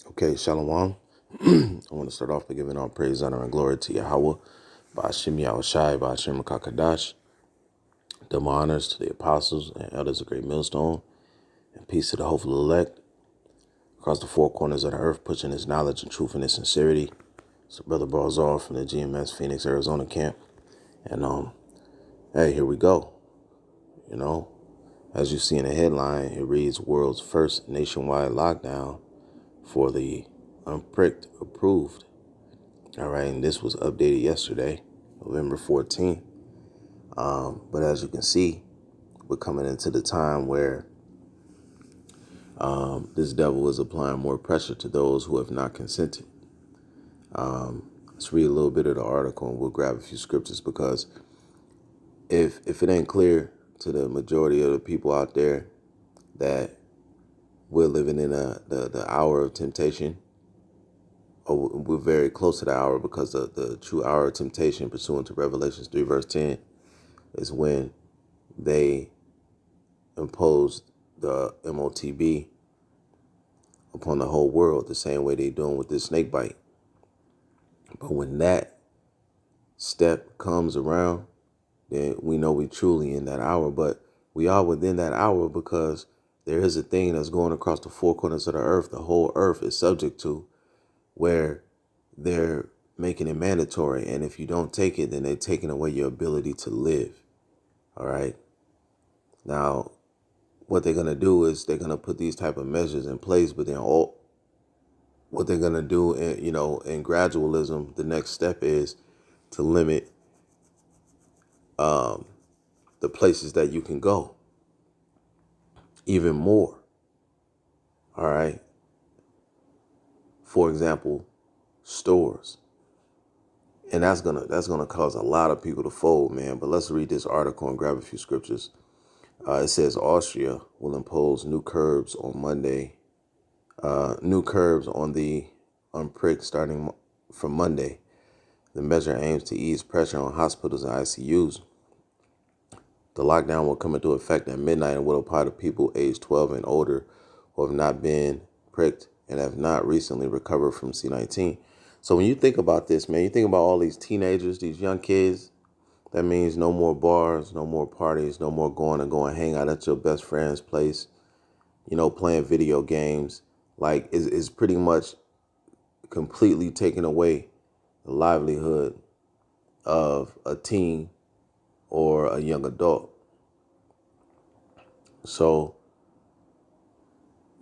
Okay, Shalom. I want to start off by giving all praise, honor, and glory to Yahweh, Ba'ashim Yahushai, Ba'ashim Kakadash. Double honors to the apostles and elders of Great Millstone, and peace to the hopeful elect across the four corners of the earth, pushing his knowledge and truth and his sincerity. So, Brother Barzal from the GMS Phoenix, Arizona camp. And, hey, here we go. You know, as you see in the headline, it reads World's First Nationwide Lockdown for the Unpricked Approved. All right, and this was updated yesterday, November 14th. But as you can see, we're coming into the time where this devil is applying more pressure to those who have not consented. Let's read a little bit of the article and we'll grab a few scriptures, because if it ain't clear to the majority of the people out there that we're living in the hour of temptation, or we're very close to the hour, because the true hour of temptation pursuant to Revelations 3 verse 10 is when they imposed the MOTB upon the whole world, the same way they're doing with this snake bite. But when that step comes around, then we know we truly in that hour. But we are within that hour because there is a thing that's going across the four corners of the earth. The whole earth is subject to, where they're making it mandatory. And if you don't take it, then they're taking away your ability to live. All right. Now, what they're going to do is they're going to put these type of measures in place, but then what they're going to do in gradualism, the next step is to limit the places that you can go even more. All right. For example, stores. And that's gonna cause a lot of people to fold, man. But let's read this article and grab a few scriptures. It says Austria will impose new curbs on Monday. New curbs on the unpricked starting from Monday. The measure aims to ease pressure on hospitals and ICUs. The lockdown will come into effect at midnight and will apply to people aged 12 and older who have not been pricked and have not recently recovered from C-19. So when you think about this, man, you think about all these teenagers, these young kids. That means no more bars, no more parties, no more going and hang out at your best friend's place, playing video games. Like, it's pretty much completely taking away the livelihood of a teen or a young adult. So,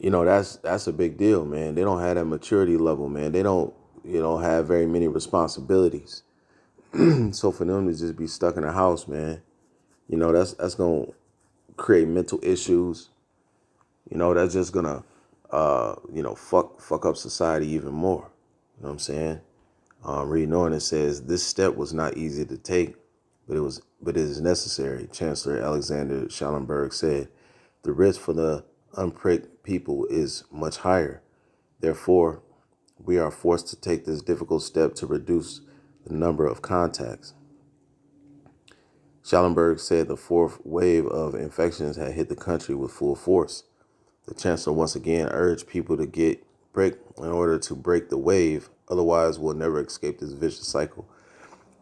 that's a big deal, man. They don't have that maturity level, man. They don't, have very many responsibilities. So for them to just be stuck in a house, man, that's going to create mental issues. That's just going to, fuck up society even more. You know what I'm saying? Reading on, it says this step was not easy to take, but it is necessary. Chancellor Alexander Schallenberg said the risk for the unpricked people is much higher. Therefore, we are forced to take this difficult step to reduce the number of contacts. Schallenberg said the fourth wave of infections had hit the country with full force. The chancellor once again urged people to get pricked in order to break the wave. Otherwise, we'll never escape this vicious cycle.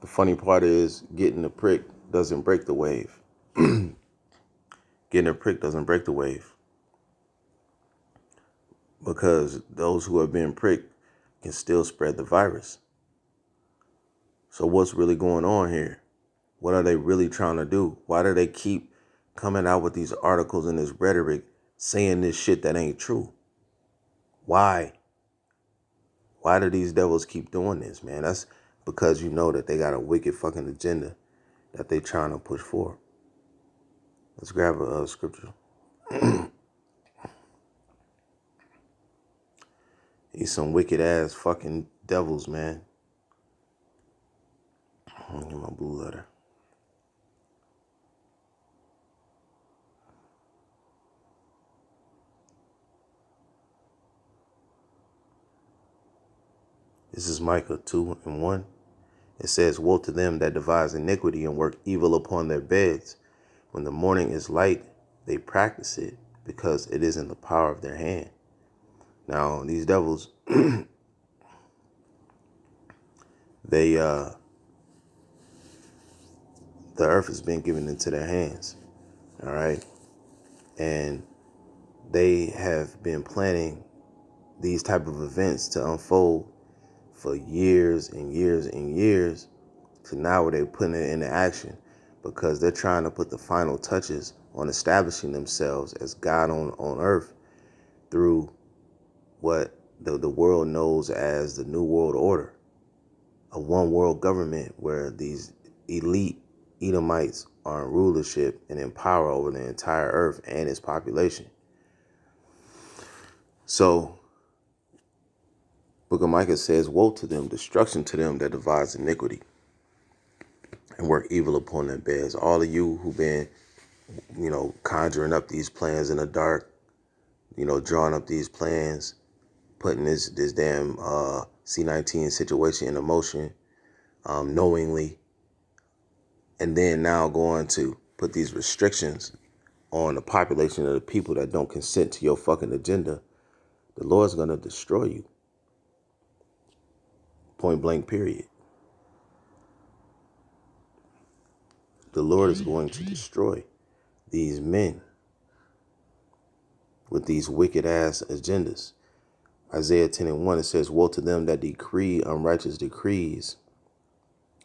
The funny part is getting the prick doesn't break the wave. Getting a prick doesn't break the wave, because those who have been pricked can still spread the virus. So what's really going on here? What are they really trying to do? Why do they keep coming out with these articles and this rhetoric saying this shit that ain't true? Why? Why do these devils keep doing this, man? That's because that they got a wicked fucking agenda that they trying to push forward. Let's grab a scripture. These some wicked ass fucking devils, man. Get my blue letter. This is Micah 2:1. It says, woe to them that devise iniquity and work evil upon their beds. When the morning is light, they practice it because it is in the power of their hand. Now, these devils, they the earth has been given into their hands. All right. And they have been planning these type of events to unfold for years and years and years, to now where they're putting it into action, because they're trying to put the final touches on establishing themselves as God on earth through what the world knows as the New World Order, a one world government where these elite Edomites are in rulership and in power over the entire earth and its population. So Book of Micah says, woe to them, destruction to them that devise iniquity and work evil upon their beds. All of you who've been, conjuring up these plans in the dark, drawing up these plans, putting this damn C-19 situation into motion, knowingly, and then now going to put these restrictions on the population of the people that don't consent to your fucking agenda. The Lord's going to destroy you. Point blank, period. The Lord is going to destroy these men with these wicked ass agendas. Isaiah 10:1, it says, woe to them that decree unrighteous decrees,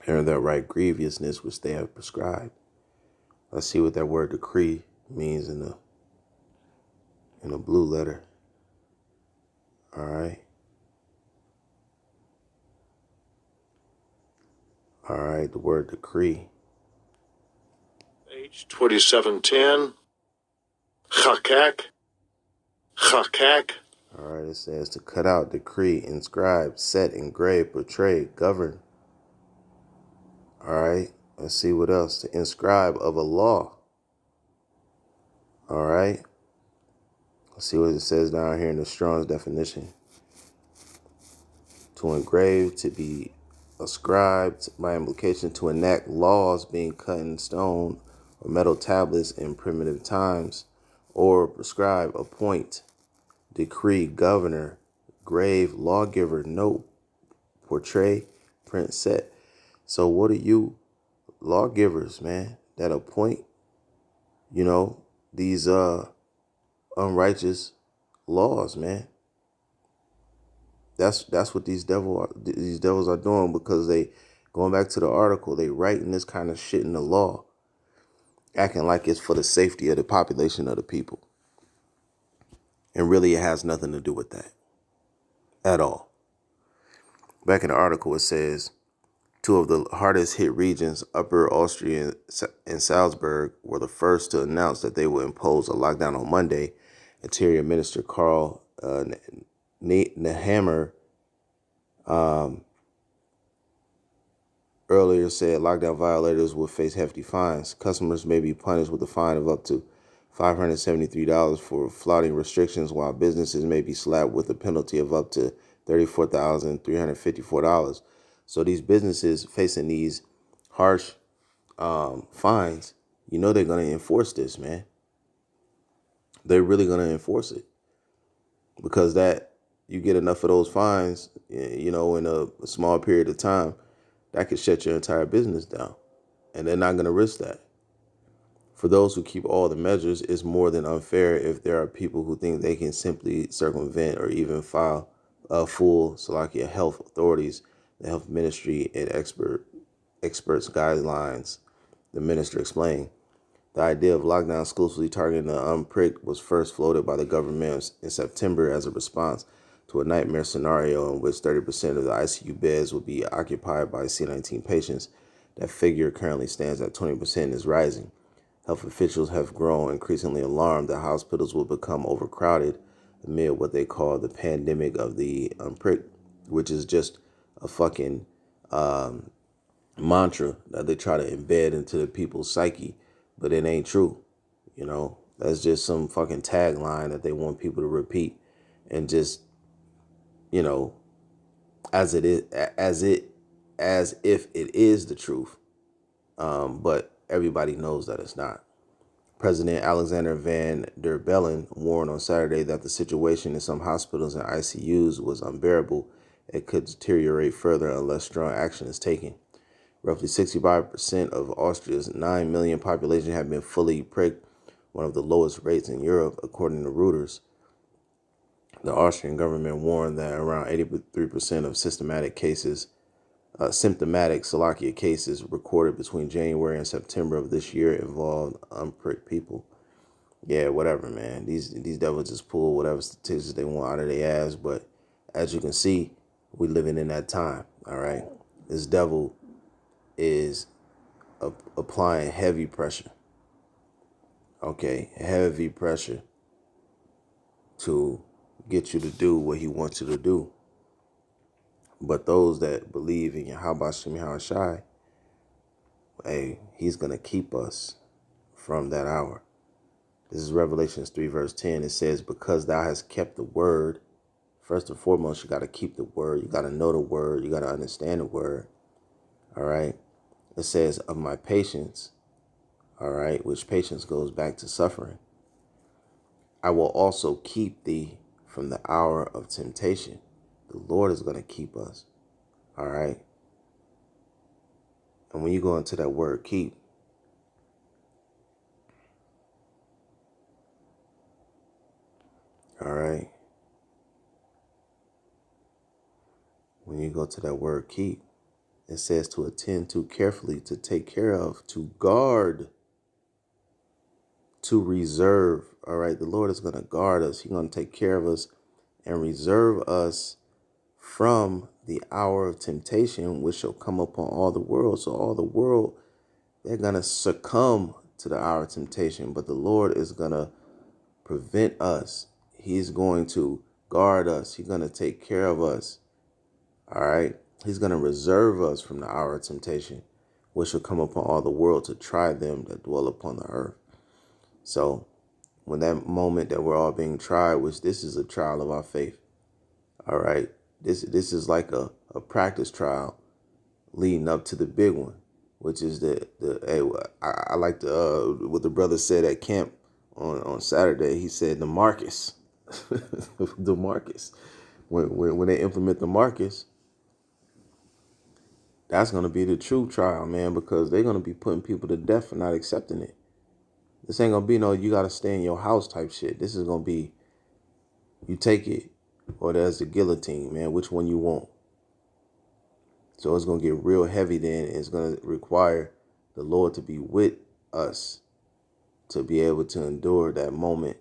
and that right grievousness which they have prescribed. Let's see what that word decree means in the blue letter. All right. All right, the word decree. Page 2710. Chakak. All right, it says to cut out, decree, inscribe, set, engrave, portray, govern. All right, let's see what else. To inscribe of a law. All right. Let's see what it says down here in the Strong's definition. To engrave, to be ascribed, by implication, to enact laws being cut in stone or metal tablets in primitive times, or prescribe, appoint, decree, governor, grave, lawgiver, note, portray, print, set. So what are you lawgivers, man, that appoint, these unrighteous laws, man? That's what these devils are doing, because they, going back to the article, they writing this kind of shit in the law, acting like it's for the safety of the population of the people. And really it has nothing to do with that at all. Back in the article, it says two of the hardest hit regions, Upper Austria and Salzburg, were the first to announce that they would impose a lockdown on Monday. Interior Minister Karl Nehammer earlier said lockdown violators will face hefty fines. Customers may be punished with a fine of up to $573 for flouting restrictions, while businesses may be slapped with a penalty of up to $34,354. So these businesses facing these harsh fines, they're going to enforce this, man. They're really going to enforce it, because that you get enough of those fines, in a small period of time, that could shut your entire business down. And they're not going to risk that. For those who keep all the measures, it's more than unfair if there are people who think they can simply circumvent or even file a full Slovakia health authorities, the health ministry, and experts' guidelines. The minister explained. The idea of lockdown exclusively targeting the unpricked was first floated by the government in September as a response to a nightmare scenario in which 30% of the ICU beds would be occupied by C-19 patients. That figure currently stands at 20% and is rising. Health officials have grown increasingly alarmed that hospitals will become overcrowded amid what they call the pandemic of the unpricked, which is just a fucking mantra that they try to embed into the people's psyche, but it ain't true. That's just some fucking tagline that they want people to repeat, and just, as it is, as if it is the truth. But everybody knows that it's not. President Alexander Van der Bellen warned on Saturday that the situation in some hospitals and ICUs was unbearable and could deteriorate further unless strong action is taken. Roughly 65% of Austria's 9 million population have been fully pricked, one of the lowest rates in Europe, according to Reuters. The Austrian government warned that around 83% of symptomatic Slovakia cases recorded between January and September of this year involved unpricked people. Yeah, whatever, man. These devils just pull whatever statistics they want out of their ass. But as you can see, we living in that time. All right, this devil is applying heavy pressure. Okay, heavy pressure to get you to do what he wants you to do. But those that believe in Yahweh Shem Shai, hey, he's gonna keep us from that hour. This is Revelations 3, verse 10. It says, because thou hast kept the word. First and foremost, you got to keep the word. You got to know the word. You got to understand the word. All right. It says, of my patience. All right. Which patience goes back to suffering. I will also keep thee from the hour of temptation. The Lord is going to keep us. All right. And when you go into that word keep, all right. When you go to that word keep, it says to attend to carefully, to take care of, to guard, to reserve. All right. The Lord is going to guard us. He's going to take care of us and reserve us from the hour of temptation, which shall come upon all the world. So all the world, they're going to succumb to the hour of temptation. But the Lord is going to prevent us. He's going to guard us. He's going to take care of us. All right. He's going to reserve us from the hour of temptation, which shall come upon all the world to try them that dwell upon the earth. So when that moment that we're all being tried, which this is a trial of our faith. All right. This is like a practice trial leading up to the big one, which is hey, I like what the brother said at camp on Saturday. He said the Marcus, the Marcus. When they implement the Marcus, that's going to be the true trial, man, because they're going to be putting people to death for not accepting it. This ain't going to be no you got to stay in your house type shit. This is going to be you take it or there's the guillotine, man, which one you want. So it's going to get real heavy then. It's going to require the Lord to be with us to be able to endure that moment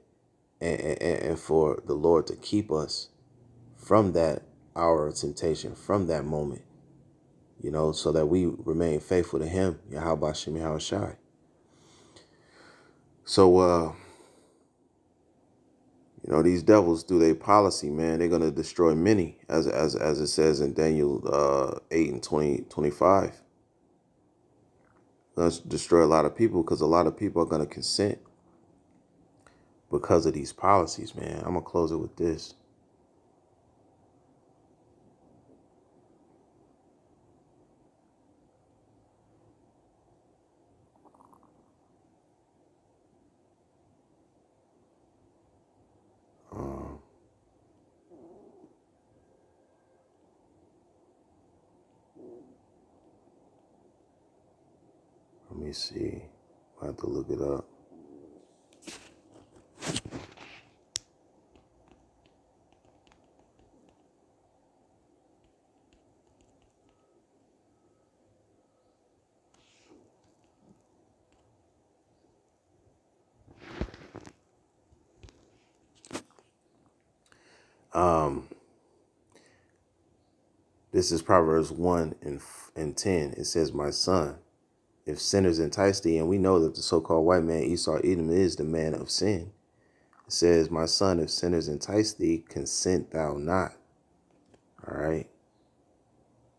and for the Lord to keep us from that hour of temptation, from that moment, you know, so that we remain faithful to him. Yahweh Shem Shai. So, you know, these devils do their policy, man. They're going to destroy many, as it says in Daniel 8 and 25. Going to destroy a lot of people because a lot of people are going to consent because of these policies, man. I'm going to close it with this. Let me see. I have to look it up. This is Proverbs 1 and 10. It says, my son, if sinners entice thee, and we know that the so-called white man Esau Edom is the man of sin. It says, my son, if sinners entice thee, consent thou not. All right.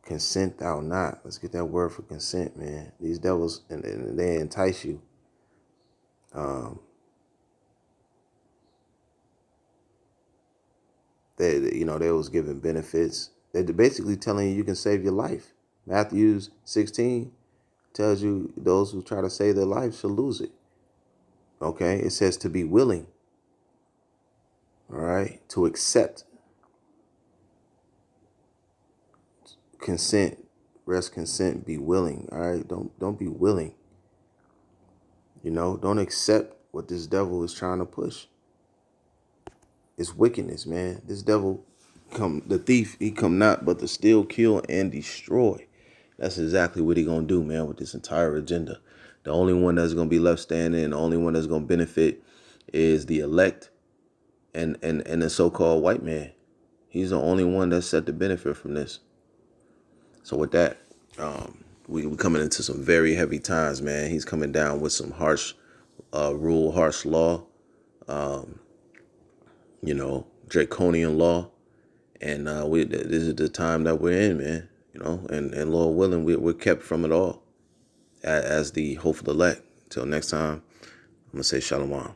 Consent thou not. Let's get that word for consent, man. These devils, and they entice you. They was giving benefits. They're basically telling you can save your life. Matthew 16 tells you those who try to save their life shall lose it. Okay, it says to be willing. All right, to accept, consent, rest, consent, be willing. All right, don't be willing. Don't accept what this devil is trying to push. It's wickedness, man. This devil the thief, he come not but to steal, kill, and destroy. That's exactly what he gonna do, man, with this entire agenda. The only one that's gonna be left standing, and the only one that's gonna benefit is the elect and the so-called white man. He's the only one that's set to benefit from this. So with that, we coming into some very heavy times, man. He's coming down with some harsh rule, harsh law, draconian law. And this is the time that we're in, man. And Lord willing, we're kept from it all as the hopeful elect. Till next time, I'm going to say shalom.